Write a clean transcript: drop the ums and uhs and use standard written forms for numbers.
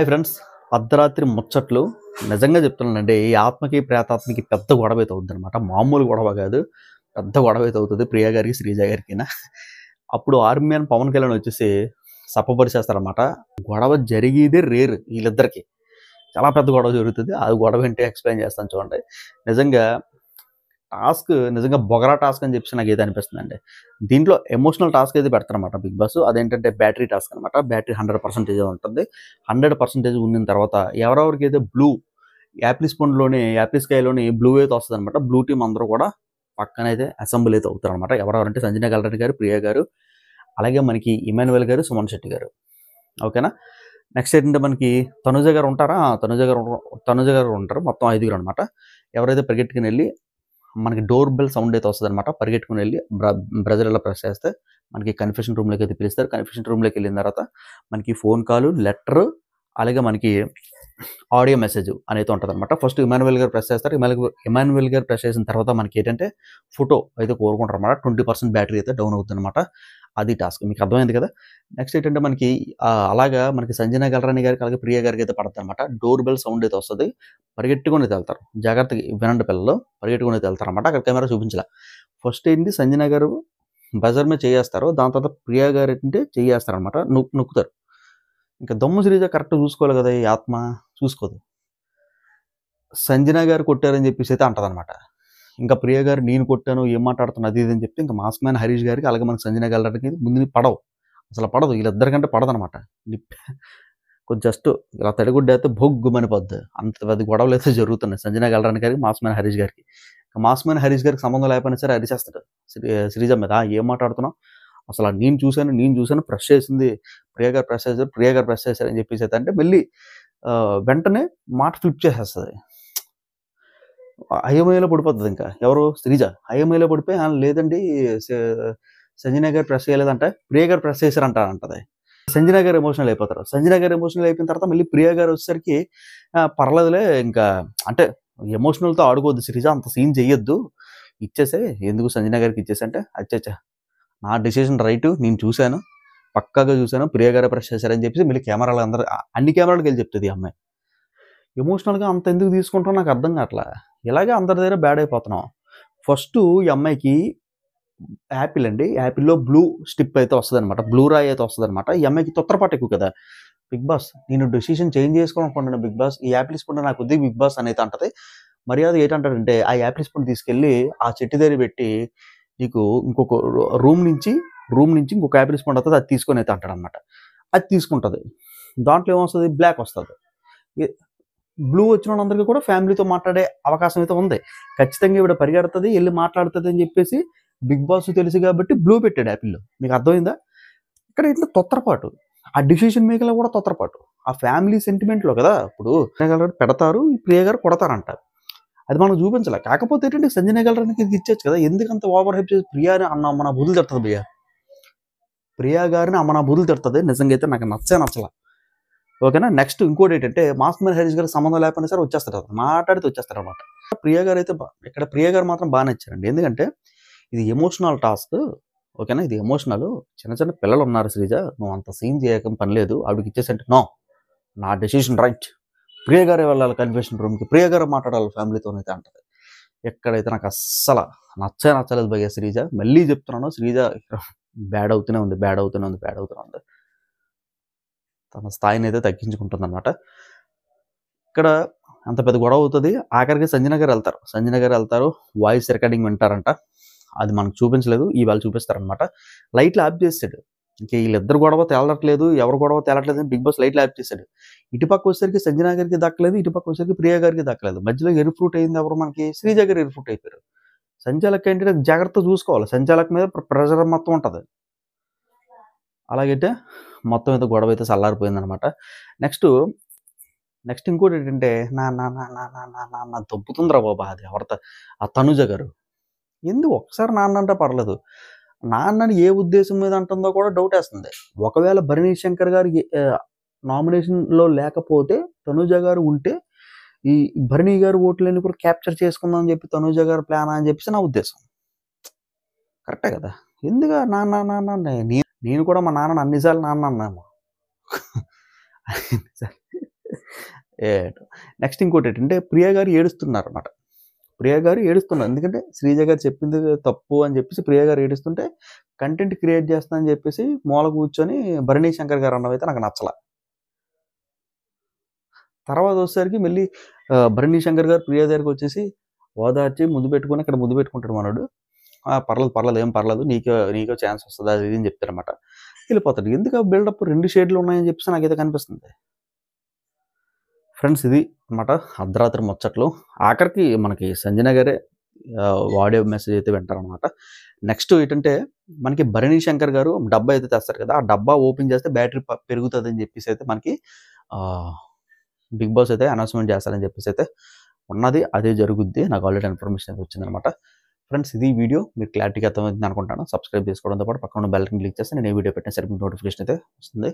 Hi friends, అర్ధరాత్రి ముచ్చట్లు. నిజంగా చెప్తున్నానండి, ఈ ఆత్మకి ప్రేతాత్మకి పెద్ద గొడవ అయితే అవుతుందన్నమాట. మామూలు గొడవ కాదు, పెద్ద గొడవ అయితే అవుతుంది ప్రియా గారికి శ్రీజ గారికినా. అప్పుడు ఆర్మీ మ్యాన్ పవన్ కళ్యాణ్ వచ్చేసి సప్పపరిచేస్తారనమాట. గొడవ జరిగేదే రేరు వీళ్ళిద్దరికి. చాలా పెద్ద గొడవ జరుగుతుంది. ఆ గొడవ ఏంటి ఎక్స్ప్లెయిన్ చేస్తాను చూడండి. నిజంగా నిజంగా బొగరా టాస్క్ అని చెప్పేసి నాకైతే అనిపిస్తుందండి. దీంట్లో ఎమోషనల్ టాస్క్ అయితే పెడతారనమాట బిగ్ బాస్. అదేంటంటే బ్యాటరీ టాస్క్ అనమాట. బ్యాటరీ 100% ఉంటుంది. 100% ఉండిన తర్వాత ఎవరెవరికైతే బ్లూ యాపిల్ స్కైలోని బ్లూ అయితే వస్తుంది అనమాట. బ్లూ టీం అందరూ కూడా పక్కనైతే అసెంబ్లీ అయితే అవుతారు అనమాట. ఎవరెవరంటే సంజన గల్రాని గారు, ప్రియా గారు, అలాగే మనకి ఇమాన్యువల్ గారు, సుమన్ శెట్టి గారు. ఓకేనా. నెక్స్ట్ ఏంటంటే మనకి తనుజ గారు ఉంటారా, తనుజ గారు ఉంటారు. మొత్తం 5 అనమాట. ఎవరైతే పరిగెట్టుకుని వెళ్ళి మనకి డోర్ బెల్ సౌండ్ అయితే వస్తుంది అనమాట. పరిగెట్టుకుని వెళ్ళి బ్రజర్ ఇలా ప్రెస్ చేస్తే మనకి కన్ఫెషన్ రూమ్లోకి అయితే పిలుస్తారు. కన్ఫెషన్ రూమ్లోకి వెళ్ళిన తర్వాత మనకి ఫోన్ కాల్, లెటర్, అలాగే మనకి ఆడియో మెసేజ్ అనేది ఉంటుంది అనమాట. ఫస్ట్ ఇమాన్యువల్ గారు ప్రెస్ చేస్తారు. ఇమాన్యువల్ గారు ప్రెస్ చేసిన తర్వాత మనకి ఏంటంటే ఫోటో అయితే కోరుకుంటారు అనమాట. 20% బ్యాటరీ అయితే డౌన్ అవుతుంది అనమాట. అది టాస్క్, మీకు అర్థమైంది కదా. నెక్స్ట్ ఏంటంటే మనకి అలాగా మనకి సంజన గల్రాని గారికి అలాగే ప్రియా గారికి అయితే పడుతుంది అనమాట. డోర్ బెల్ సౌండ్ అయితే వస్తుంది. పరిగెట్టుకుని అయితే వెళ్తారు. జాగ్రత్తగా వినండి పిల్లలు, పరిగెట్టుకుని అయితే వెళ్తారు అనమాట. అక్కడ కెమెరా చూపించాల. ఫస్ట్ ఏంటి సంజన గారు బజర్ మీద చేస్తారు. దాని తర్వాత ప్రియా గారు ఏంటంటే చేస్తారు అనమాట. నొక్కుతారు. ఇంకా దమ్ము శ్రీజ కరెక్ట్ చూసుకోవాలి కదా, ఈ ఆత్మ చూసుకోదు. సంజన గారు కొట్టారని చెప్పేసి అయితే అంటదనమాట. ఇంకా ప్రియ గారు నేను కొట్టాను, ఏం మాట్లాడుతున్నా అది ఇది అని చెప్తే ఇంకా మాస్క్ మ్యాన్ హరీష్ గారికి అలాగే మనకి సంజన గల్రానికి ముందు పడవు, అసలు పడదు. వీళ్ళిద్దరికంటే పడదనమాట. కొంచెం జస్ట్ ఇలా తడిగుడ్డైతే బొగ్గుమని పోద్ది. అంత పెద్ద గొడవలు అయితే జరుగుతున్నాయి సంజన గల్రాని గారికి, మాస్క్ మ్యాన్ హరీష్ గారికి. మాస్క్ మ్యాన్ హరీష్ గారికి సంబంధం లేకపోయినా సరే అరిచేస్తాడు శ్రీజ మీద. ఏం మాట్లాడుతున్నావు అసలు, నేను చూశాను ప్రెస్ చేసింది ప్రియ గారు ప్రెస్ చేశారు అని చెప్పేసి అయితే అంటే మళ్ళీ వెంటనే మాట ఫ్లిప్ చేసేస్తుంది. అయోమయంలో పడిపోతుంది. ఇంకా ఎవరు శ్రీజ అయోమయంలో పడిపోయి లేదండి సంజన గారు ప్రెస్ చేయలేదంటే ప్రియ గారు ప్రెస్ చేశారంట అంటది. సంజన గారు ఎమోషనల్ అయిపోతారు. సంజన గారు ఎమోషనల్ అయిపోయిన తర్వాత మళ్ళీ ప్రియ గారు వచ్చేసరికి పర్లేదులే ఇంకా అంటే ఎమోషనల్తో ఆడుకోవద్దు శ్రీజ, అంత సీన్ చెయ్యొద్దు, ఇచ్చేసే, ఎందుకు సంజన గారికి ఇచ్చేసి అంటే అచ్చా నా డెసిషన్ రైట్, నేను చూశాను, పక్కాగా చూశాను, ప్రియ గారే ప్రెస్ చేశారని చెప్పేసి మళ్ళీ కెమెరాలు అందరూ అన్ని కెమెరాలకు వెళ్ళి చెప్తుంది ఈ అమ్మాయి. ఎమోషనల్గా అంత ఎందుకు తీసుకుంటాం నాకు అర్థం కావట్లా. ఇలాగే అందరి దగ్గర బ్యాడ్ అయిపోతున్నాం. ఫస్ట్ ఈ అమ్మాయికి యాపిల్ అండి, యాపిల్లో బ్లూ స్టిప్ అయితే వస్తుంది అనమాట, బ్లూ రాయ్ అయితే వస్తుంది అనమాట. ఈ అమ్మాయికి తొత్తరపాటు ఎక్కువ కదా. బిగ్ బాస్ నేను డెసిషన్ చేంజ్ చేసుకోవాలనుకుంటున్నాను బిగ్ బాస్, ఈ యాపిల్ స్పూన్ నాకు వద్దు బిగ్ బాస్ అనేది అంటది. మర్యాద ఏంటంటాడంటే ఆ యాపిల్ స్పూన్ తీసుకెళ్ళి ఆ చెట్టు దగ్గర పెట్టి నీకు ఇంకొక రూమ్ నుంచి ఇంకొక యాపిల్ స్పూన్ వస్తుంది, అది తీసుకొని అయితే అంటాడు అనమాట. అది తీసుకుంటుంది. దాంట్లో ఏమొస్తుంది, బ్లాక్ వస్తుంది. బ్లూ వచ్చిన వాళ్ళందరికీ కూడా ఫ్యామిలీతో మాట్లాడే అవకాశం అయితే ఉంది. ఖచ్చితంగా ఇవిడ పరిగెడుతుంది, వెళ్ళి మాట్లాడుతుంది అని చెప్పేసి బిగ్ బాస్ తెలుసు కాబట్టి బ్లూ పెట్టాడు యాపిల్లో. మీకు అర్థమైందా. ఇక్కడ ఇట్లా తొత్తరపాటు, ఆ డిసిషన్ మేకింగ్లో కూడా తొత్తరపాటు, ఆ ఫ్యామిలీ సెంటిమెంట్లో కదా. ఇప్పుడు పెడతారు, ప్రియ గారు కొడతారంట, అది మనం చూపించాలి. కాకపోతే ఏంటంటే సంజన గల్రానికి ఇచ్చేచ్చు కదా, ఎందుకంత ఓవర్ హైప్ చేసి ప్రియాని అమ్మ నా బుద్ధులు తిడుతుంది. ప్రియా గారిని అమ్మ నా బుద్ధులు తిడుతుంది. నిజంగా అయితే నాకు నచ్చల. ఓకేనా. నెక్స్ట్ ఇంకోటి ఏంటంటే మాస్క్ మ్యాన్ హరీష్ గారికి సంబంధం లేకపోయినా సరే వచ్చేస్తారు, మాట్లాడితే వచ్చేస్తారు అనమాట. ప్రియ గారు అయితే ఇక్కడ ప్రియ గారు మాత్రం బాగా నచ్చారండి. ఎందుకంటే ఇది ఎమోషనల్ టాస్క్. ఓకేనా, ఇది ఎమోషనల్. చిన్న పిల్లలు ఉన్నారు శ్రీజ, నువ్వు అంత సీన్ చేయక పని లేదు, ఆవిడకి ఇచ్చేసంటే నో, నా డెసిషన్ రైట్, ప్రియ గారే వెళ్ళాలి కన్ఫెషన్ రూమ్కి, ప్రియ గారు మాట్లాడాలి ఫ్యామిలీతోనైతే అంటది. ఎక్కడైతే నాకు అస్సలు నచ్చలేదు భయ్య శ్రీజ. మళ్ళీ చెప్తున్నాను, శ్రీజ బ్యాడ్ అవుతూనే ఉంది. తన స్థాయిని అయితే తగ్గించుకుంటుంది అనమాట. ఇక్కడ అంత పెద్ద గొడవ అవుతుంది. ఆఖరికి సంజన గారు వెళ్తారు, వాయిస్ రికార్డింగ్ వింటారంట. అది మనకు చూపించలేదు, ఇవాళ చూపిస్తారనమాట. లైట్లు ఆఫ్ చేసాడు. ఇంక వీళ్ళిద్దరు గొడవ తేలట్లేదు, ఎవరు గొడవ తేలట్లేదు అని బిగ్ బాస్ లైట్లు ఆఫ్ చేశాడు. ఇటుపక్క వచ్చేసరికి సంజన గారికి దక్కలేదు, ఇటుపక్క వచ్చేసరికి ప్రియ గారికి దక్కలేదు. మధ్యలో ఎరిఫ్రూట్ అయింది ఎవరు, మనకి శ్రీజ గారు ఎరిఫ్రూట్ అయిపోయారు. సంచాలక్ ఏంటంటే జాగ్రత్త చూసుకోవాలి, సంచాలక్ మీద ప్రెషర్ మొత్తం ఉంటుంది. అలాగైతే మొత్తం అయితే గొడవ అయితే చల్లారిపోయిందనమాట. నెక్స్ట్ ఇంకోటి ఏంటంటే నా దొబ్బుతుందిరా బాబా, అది ఎవరితో ఆ తనుజ గారు. ఎందుకు ఒకసారి నాన్న అంటే పర్లేదు, నాన్నని ఏ ఉద్దేశం మీద అంటుందో కూడా డౌట్ వేస్తుంది. ఒకవేళ భరణి శంకర్ గారు నామినేషన్లో లేకపోతే తనుజ గారు ఉంటే ఈ భరణి గారు ఓట్లని కూడా క్యాప్చర్ చేసుకుందాం అని చెప్పి తనుజ గారు ప్లాన్ అని చెప్పేసి నా ఉద్దేశం. కరెక్టే కదా. ఎందుకు నాన్న నేను కూడా మా నాన్నని అన్నిసార్లు నాన్న అన్నాము. నెక్స్ట్ ఇంకోటి ఏంటంటే ప్రియ గారు ఏడుస్తున్నారు అనమాట. ప్రియ గారు ఏడుస్తున్నారు. ఎందుకంటే శ్రీజ గారు చెప్పింది తప్పు అని చెప్పేసి ప్రియ గారు ఏడుస్తుంటే కంటెంట్ క్రియేట్ చేస్తా అని చెప్పేసి మూల కూర్చొని భరణి శంకర్ గారు అన్నవైతే నాకు నచ్చల. తర్వాత వచ్చేసరికి మళ్ళీ భరణి శంకర్ గారు ప్రియ దగ్గరికి వచ్చేసి ఓదార్చి ముద్దు పెట్టుకొని ఇక్కడ ముద్దు పెట్టుకుంటాడు మనోడు. పర్లేదు ఏం పర్లేదు నీకో ఛాన్స్ వస్తుంది అది ఇది అని చెప్తారనమాట. వెళ్ళిపోతాడు. ఎందుకు ఆ బిల్డప్ 2 షేడ్లు ఉన్నాయని చెప్పేసి నాకైతే కనిపిస్తుంది. ఫ్రెండ్స్ ఇది అన్నమాట అర్ధరాత్రి ముచ్చట్లు. ఆఖరికి మనకి సంజన గారే ఆడియో మెసేజ్ అయితే వింటారనమాట. నెక్స్ట్ ఏంటంటే మనకి భరణి శంకర్ గారు డబ్బా అయితే తెస్తారు కదా, ఆ డబ్బా ఓపెన్ చేస్తే బ్యాటరీ పెరుగుతుందని చెప్పేసి అయితే మనకి బిగ్ బాస్ అయితే అనౌన్స్మెంట్ చేస్తారని చెప్పేసి అయితే ఉన్నది. అదే జరుగుద్ది. నాకు ఆల్రెడీ ఇన్ఫర్మేషన్ అయితే వచ్చిందనమాట. ఫ్రెండ్స్ ఇది వీడియో మీకు క్లారిటీగా అర్థమైంది అనుకుంటాను. సబ్స్క్రైబ్ చేసుకోవడంతో పాటు పక్కన ఉన్న బెల్ ఐకాన్ క్లిక్ చేస్తే నేను ఏ వీడియో పెట్టినా సరే మీకు నోటిఫికేషన్ అయితే వస్తుంది.